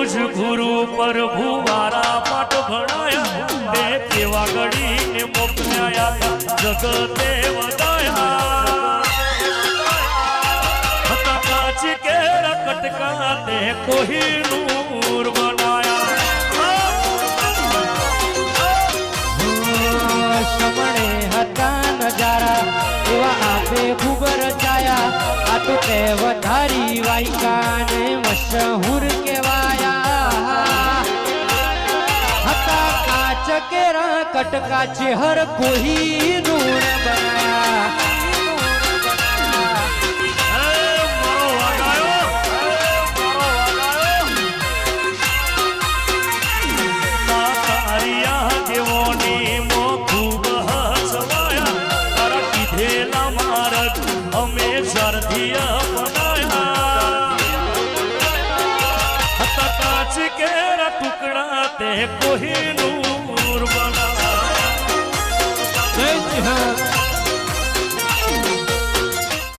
જ ગુરુ પ્રભુ વારા પાઠ ભણાયા તે કેવા ઘડીને મોકલ્યા જગતે વધાયા હતા કાચ કેરા કટકા તે કોહિનૂર બનાયા સમણે હતા નજારા એવા આપે ખૂબ રચાયા આ તો તે વધારી વાયકાને મશહૂર કેવાયા હતા કાચ કેરા કટકા છે હર કોઈ નૂર બનાયા અમે શરદિયા બનાયા હતા કાચ કેરા ટુકડા તે કોહિનૂર બનાયા